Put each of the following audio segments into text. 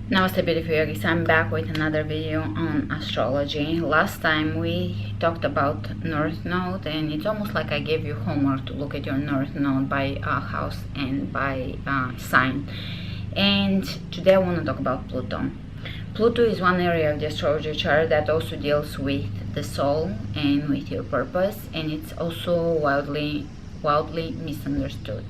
Namaste beautiful yogis, I'm back with another video on astrology. Last time we talked about North Node, and it's almost like I gave you homework to look at your North Node by house and by sign. And today I want to talk about Pluto. Pluto is one area of the astrology chart that also deals with the soul and with your purpose, and it's also wildly misunderstood.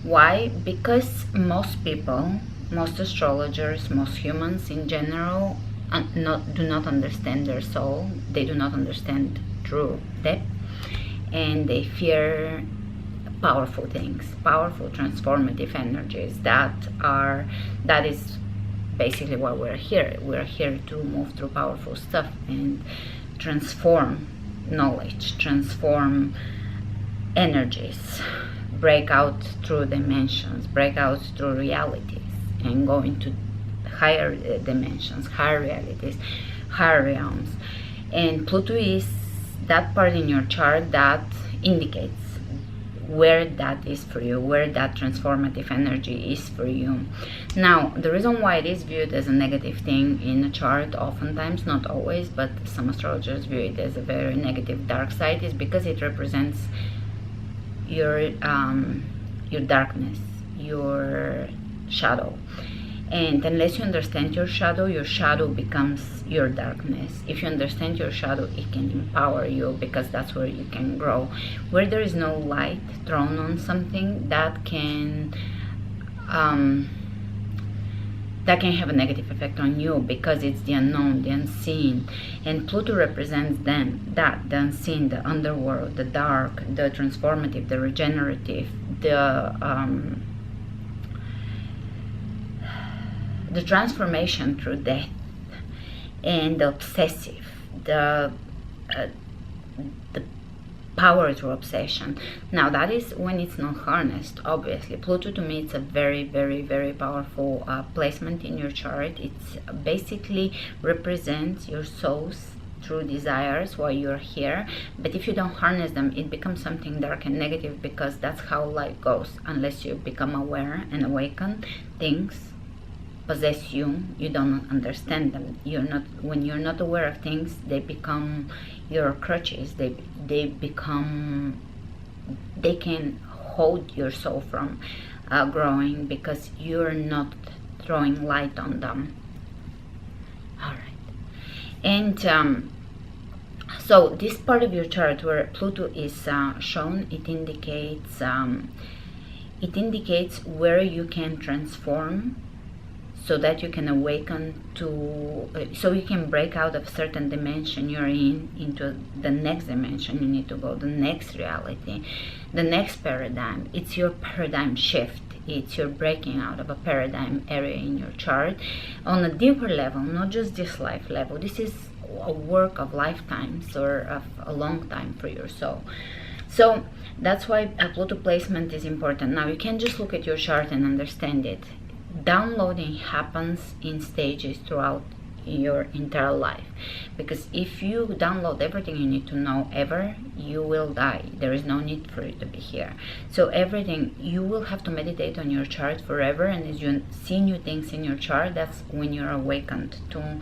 Why? Because most people, most astrologers, most humans in general do not understand their soul. They do not understand true depth, and they fear powerful things, powerful transformative energies. That is basically why we're here. We're here to move through powerful stuff and transform knowledge, transform energies, break out through dimensions, break out through realities, and go into higher dimensions, higher realities, higher realms. And Pluto is that part in your chart that indicates where that is for you, where that transformative energy is for you. Now, the reason why it is viewed as a negative thing in a chart, oftentimes, not always, but some astrologers view it as a very negative dark side, is because it represents your darkness, your shadow. And unless you understand your shadow becomes your darkness. If you understand your shadow, it can empower you, because that's where you can grow. Where there is no light thrown on something, that can have a negative effect on you, because it's the unknown, the unseen. And Pluto represents then that, the unseen, the underworld, the dark, the transformative, the regenerative, the transformation through death, and the obsessive, the power through obsession. Now, that is when it's not harnessed. Obviously, Pluto to me, it's a very, very, very powerful placement in your chart. It's basically represents your soul's true desires while you're here. But if you don't harness them, it becomes something dark and negative, because that's how life goes. Unless you become aware and awaken, things possess you. You don't understand them. When you're not aware of things, they become your crutches. They can hold your soul from growing, because you're not throwing light on them. All right. And so this part of your chart where Pluto is shown, it indicates where you can transform, so that you can awaken so you can break out of certain dimension you're into the next dimension. You need to go the next reality, the next paradigm. It's your paradigm shift. It's your breaking out of a paradigm area in your chart on a deeper level, not just this life level. This is a work of lifetimes, or of a long time for your soul. So that's why a Pluto placement is important. Now, you can't just look at your chart and understand it. Downloading happens in stages throughout your entire life, because if you download everything you need to know ever, you will die. There is no need for it to be here. So everything, you will have to meditate on your chart forever, and as you see new things in your chart, that's when you're awakened to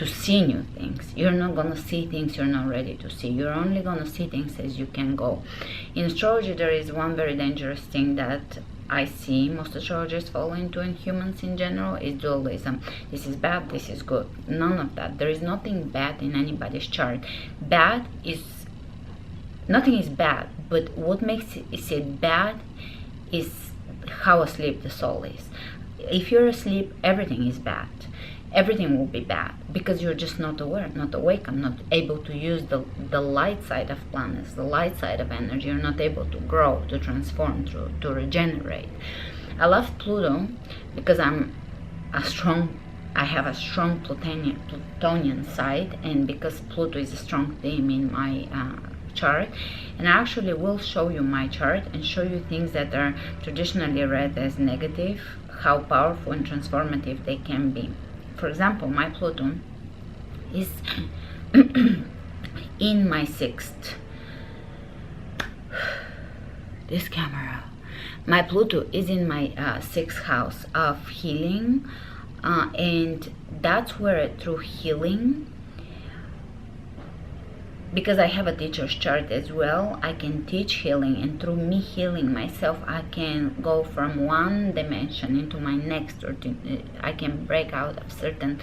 see new things. You're not gonna see things you're not ready to see. You're only gonna see things as you can go. In astrology, there is one very dangerous thing that I see most astrologers fall into, and humans in general, is dualism. This is bad, this is good. None of that. There is nothing bad in anybody's chart. Nothing is bad, but what makes it bad is how asleep the soul is. If you're asleep, everything is bad. Everything will be bad, because you're just not aware, not awakened, not able to use the light side of planets, the light side of energy. You're not able to grow, to transform, to regenerate. I love Pluto because I have a strong Plutonian side, and because Pluto is a strong theme in my chart. And I actually will show you my chart and show you things that are traditionally read as negative, how powerful and transformative they can be. For example, my Pluto is in my 6th. This camera. My Pluto is in my 6th house of healing, And that's where through healing, because I have a teacher's chart as well, I can teach healing, and through me healing myself, I can go from one dimension into my next, or I can break out of certain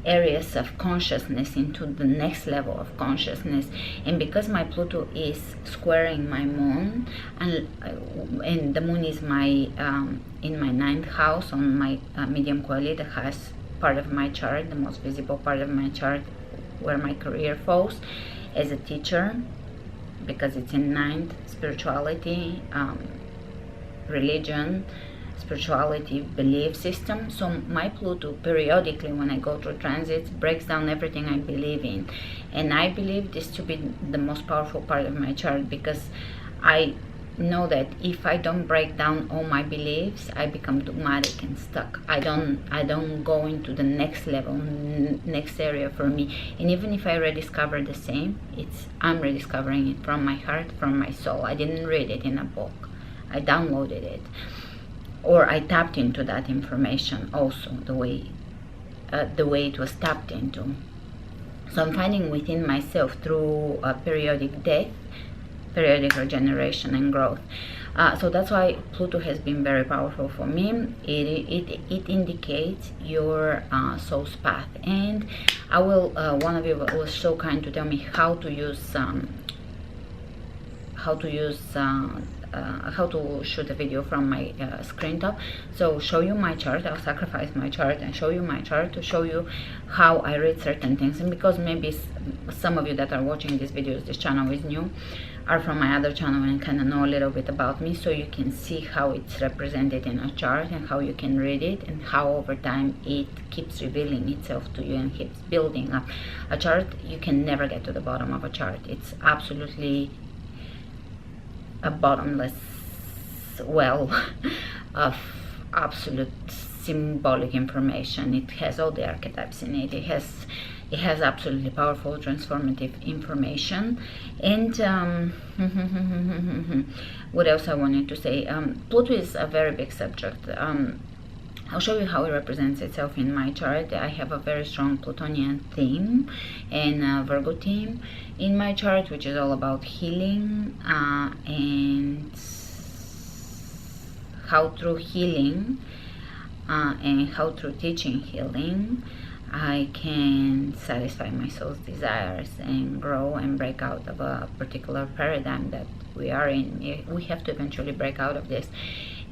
areas of consciousness into the next level of consciousness. And because my Pluto is squaring my moon, and the moon is my in my 9th house on my medium quality, that has part of my chart, the most visible part of my chart, where my career falls as a teacher, because it's in 9th, spirituality, religion, spirituality, belief system. So my Pluto periodically, when I go through transits, breaks down everything I believe in. And I believe this to be the most powerful part of my chart, because I know that if I don't break down all my beliefs, I become dogmatic and stuck. I don't go into the next level, next area for me. And even if I rediscover the same, I'm rediscovering it from my heart, from my soul. I didn't read it in a book, I downloaded it, or I tapped into that information also the way it was tapped into. So I'm finding within myself through periodic death, periodic regeneration and growth. So that's why Pluto has been very powerful for me. It indicates your soul's path. And I will, one of you was so kind to tell me how to shoot a video from my screen top. So show you my chart. I'll sacrifice my chart and show you my chart to show you how I read certain things. And because maybe some of you that are watching these videos, this channel is new, are from my other channel and kind of know a little bit about me, so you can see how it's represented in a chart and how you can read it, and how over time it keeps revealing itself to you and keeps building up. A chart, you can never get to the bottom of a chart. It's absolutely a bottomless well of absolute symbolic information. It has all the archetypes in it. It has absolutely powerful transformative information. And what else I wanted to say, Pluto is a very big subject. I'll show you how it represents itself in my chart. I have a very strong Plutonian theme and Virgo theme in my chart, which is all about healing, and how through healing and how through teaching healing I can satisfy my soul's desires and grow and break out of a particular paradigm that we are in. We have to eventually break out of this,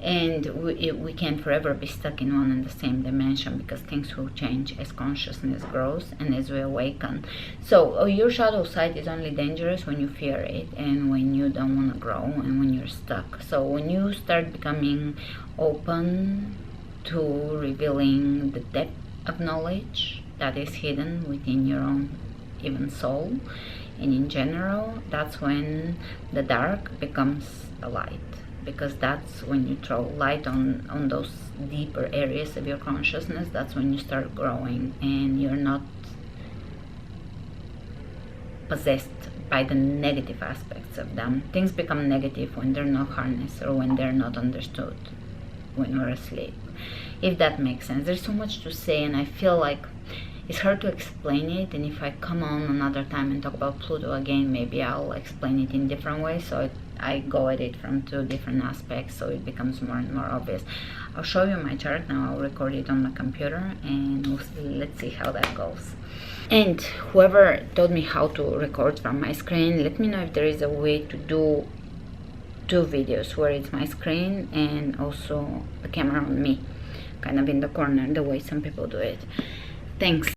and we can forever be stuck in one and the same dimension, because things will change as consciousness grows and as we awaken. So your shadow side is only dangerous when you fear it and when you don't want to grow and when you're stuck. So when you start becoming open to revealing the depth of knowledge that is hidden within your own even soul, and in general, that's when the dark becomes a light, because that's when you throw light on those deeper areas of your consciousness. That's when you start growing and you're not possessed by the negative aspects of them. Things become negative when they're not harnessed or when they're not understood when we're asleep, if that makes sense. There's so much to say, and I feel like it's hard to explain it, and if I come on another time and talk about Pluto again, maybe I'll explain it in different ways, so I go at it from two different aspects, so it becomes more and more obvious. I'll show you my chart now. I'll record it on my computer, and let's see how that goes. And whoever told me how to record from my screen, let me know if there is a way to do two videos where it's my screen and also the camera on me, kind of in the corner, the way some people do it. Thanks.